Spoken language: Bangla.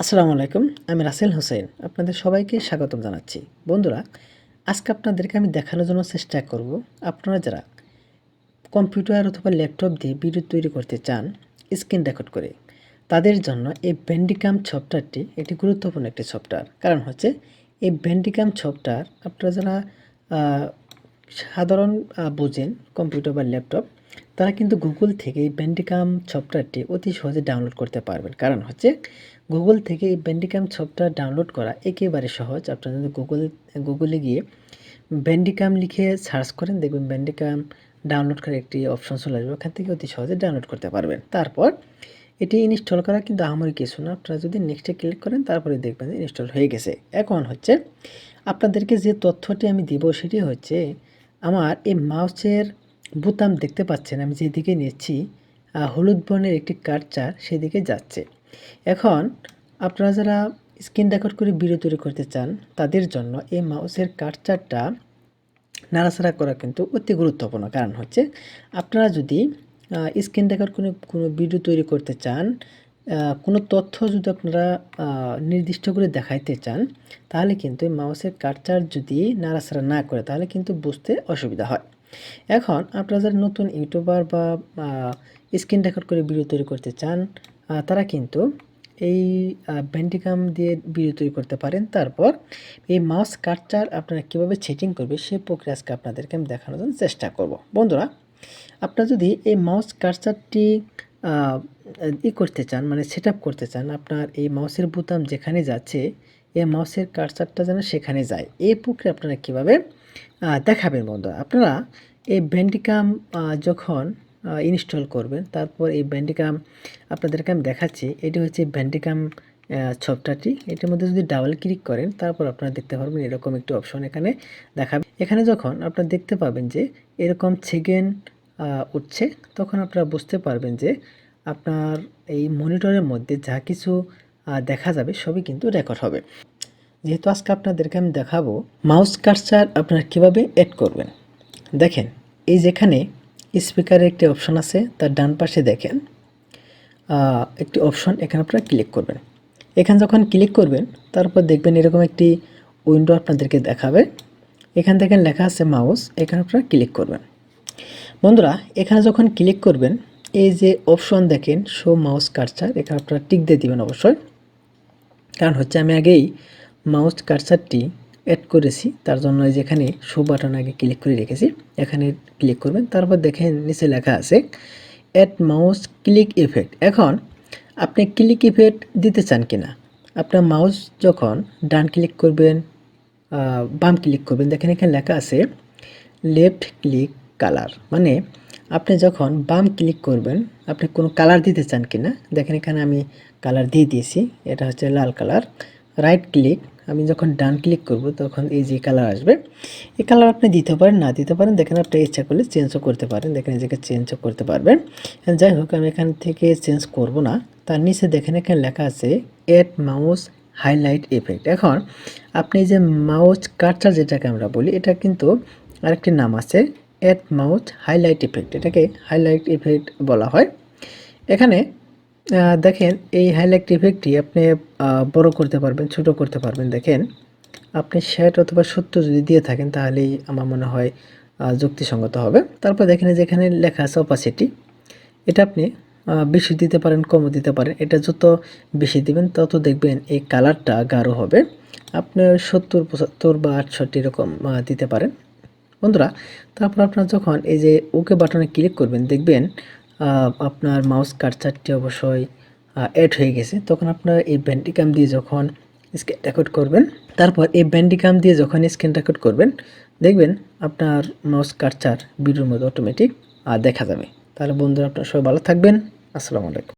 আসসালামু আলাইকুম। আমি রাসেল হোসেন। আপনাদের সবাইকে স্বাগতম জানাচ্ছি। বন্ধুরা, আজকে আপনাদেরকে আমি দেখানোর জন্য চেষ্টা করব, আপনারা যারা কম্পিউটার অথবা ল্যাপটপ দিয়ে ভিডিও তৈরি করতে চান স্ক্রিন রেকর্ড করে, তাদের জন্য এই ব্যান্ডিকাম সফটওয়্যারটি একটি গুরুত্বপূর্ণ একটি সফটওয়্যার। কারণ হচ্ছে এই ব্যান্ডিকাম সফটওয়্যার আপনারা যারা আ সাধারণ বোঝেন কম্পিউটার বা ল্যাপটপ, তারা কিন্তু গুগল থেকে এই ব্যান্ডিকাম সফটওয়্যারটি অতি সহজে ডাউনলোড করতে পারবেন। কারণ হচ্ছে গুগল থেকে এই ব্যান্ডিকাম সফটওয়্যার ডাউনলোড করা একেবারে সহজ। আপনারা যদি গুগলে গিয়ে ব্যান্ডিকাম লিখে সার্চ করেন, দেখবেন ব্যান্ডিকাম ডাউনলোড করার একটি অপশন চলে আসবে। ওখান থেকে অতি সহজে ডাউনলোড করতে পারবেন। তারপর এটি ইনস্টল করা কিন্তু আহামরি কিছু না। আপনারা যদি নেক্সটে ক্লিক করেন, তারপরে দেখবেন যে ইনস্টল হয়ে গেছে। এখন হচ্ছে আপনাদেরকে যে তথ্যটি আমি দিব সেটি হচ্ছে, আমার এই মাউসের বোতাম দেখতে পাচ্ছেন, আমি যেদিকে নিচ্ছি হলুদ বর্ণের একটি কার্সার সেদিকে যাচ্ছে। এখন আপনারা যারা স্ক্রিন রেকর্ড করে ভিডিও তৈরি করতে চান, তাদের জন্য এই মাউসের কার্সারটা নাড়াচাড়া করা কিন্তু অতি গুরুত্বপূর্ণ। কারণ হচ্ছে আপনারা যদি স্ক্রিন রেকর্ড কোনো ভিডিও তৈরি করতে চান, কোনো তথ্য যদি আপনারা নির্দিষ্ট করে দেখাইতে চান, তাহলে কিন্তু এই মাউসের কার্সার যদি নাড়াচাড়া না করে, তাহলে কিন্তু বুঝতে অসুবিধা হয়। এখন আপনারা যারা নতুন ইউটিউবার বা স্ক্রিন রেকর্ড করে ভিডিও তৈরি করতে চান, তারা কিন্তু এই ব্যান্ডিকাম দিয়ে ভিডিও তৈরি করতে পারেন। তারপর এই মাউস কার্সার আপনারা কীভাবে সেটিং করবে সে প্রক্রিয়া আজকে আপনাদেরকে আমি দেখানোর জন্য চেষ্টা করব। বন্ধুরা, আপনারা যদি এই মাউস কার্সারটি করতে চান, মানে সেট করতে চান, আপনার এই মাউসের বোতাম যেখানে যাচ্ছে এই মাউসের কার্সারটা যেন সেখানে যায়, এই প্রক্রিয়া আপনারা কীভাবে দেখাবেন। বন্ধুরা, আপনারা এই ব্যান্ডিকাম যখন ইনস্টল করবেন, তারপর এই ব্যান্ডিকাম আপনাদেরকে আমি দেখাচ্ছি। এটি হচ্ছে ব্যান্ডিকাম সফটওয়্যারটি। এটির মধ্যে যদি ডাবল ক্লিক করেন, তারপর আপনারা দেখতে পারবেন এরকম একটি অপশন এখানে দেখাবে। এখানে যখন আপনারা দেখতে পাবেন যে এরকম সেকেন্ড উঠছে, তখন আপনারা বুঝতে পারবেন যে আপনার এই মনিটরের মধ্যে যা কিছু দেখা যাবে সবই কিন্তু রেকর্ড হবে। যেহেতু আজকে আপনাদেরকে আমি দেখাবো মাউস কার্সার আপনারা কীভাবে অ্যাড করবেন। দেখেন, এই যেখানে স্পিকারের একটি অপশন আছে, তার ডান পাশে দেখেন একটি অপশন, এখানে আপনারা ক্লিক করবেন। এখানে যখন ক্লিক করবেন, তারপর দেখবেন এরকম একটি উইন্ডো আপনাদেরকে দেখাবে। এখান থেকে লেখা আছে মাউস, এখানে আপনারা ক্লিক করবেন। বন্ধুরা, এখানে যখন ক্লিক করবেন, এই যে অপশন দেখেন শো মাউস কার্সার, এখানে আপনারা টিক দিয়ে দিবেন অবশ্যই। কারণ হচ্ছে আমি আগেই মাউস কার্সারটি অ্যাড করেছি, তার জন্য যেখানে শো বাটন আগে ক্লিক করে রেখেছি, এখানে ক্লিক করবেন। তারপর দেখেন নিচে লেখা আছে অ্যাড মাউস ক্লিক ইফেক্ট। এখন আপনি ক্লিক ইফেক্ট দিতে চান কিনা, আপনার মাউস যখন ডান ক্লিক করবেন, বাম ক্লিক করবেন, দেখেন এখানে লেখা আছে লেফট ক্লিক কালার, মানে আপনি যখন বাম ক্লিক করবেন আপনি কোনো কালার দিতে চান কিনা। দেখেন এখানে আমি কালার দিয়ে দিয়েছি, এটা হচ্ছে লাল কালার। রাইট ক্লিক, আমি যখন ডান ক্লিক করব তখন এই যে কালার আসবে, এই কালার আপনি দিতে পারেন, না দিতে পারেন। দেখেন আপনি ইচ্ছা করলে চেঞ্জও করতে পারেন, দেখেন এই জায়গায় চেঞ্জও করতে পারবেন। যাই হোক, আমি এখান থেকে চেঞ্জ করব না। তার নিচে দেখেন এখানে লেখা আছে অ্যাড মাউস হাইলাইট ইফেক্ট। এখন আপনি যে মাউস কার্সার যেটাকে আমরা বলি, এটা কিন্তু আরেকটি নাম আছে অ্যাড মাউস হাইলাইট ইফেক্ট, এটাকে হাইলাইট ইফেক্ট বলা হয়। এখানে দেখেন এই হাইলাইট ইফেক্টটি আপনি বড় করতে পারবেন, ছোট করতে পারবেন। দেখেন আপনি 60 অথবা 70 যদি দিয়ে থাকেন, তাহলেই আমার মনে হয় যুক্তিসঙ্গত হবে। তারপর দেখেন যেখানে লেখা আছে অপাসিটি, এটা আপনি বেশি দিতে পারেন, কমও দিতে পারেন। এটা যত বেশি দিবেন তত দেখবেন এই কালারটা গাঢ় হবে। আপনি 70, 75 বা 68 এরকম দিতে পারেন। বন্ধুরা, তারপর আপনার যখন এই যে ওকে বাটনে ক্লিক করবেন, দেখবেন আপনার মাউস কার্সারটি অবশ্যই অ্যাড হয়ে গেছে। তখন আপনার এই ব্যান্ডিকাম দিয়ে যখন স্ক্রিন রেকর্ড করবেন, তারপর এই ব্যান্ডিকাম দিয়ে যখন স্ক্রিন রেকর্ড করবেন, দেখবেন আপনার মাউস কার্সার ভিডিওর মধ্যে অটোমেটিক দেখা যাবে। তাহলে বন্ধুরা, আপনারা সবাই ভালো থাকবেন। আসসালামু আলাইকুম।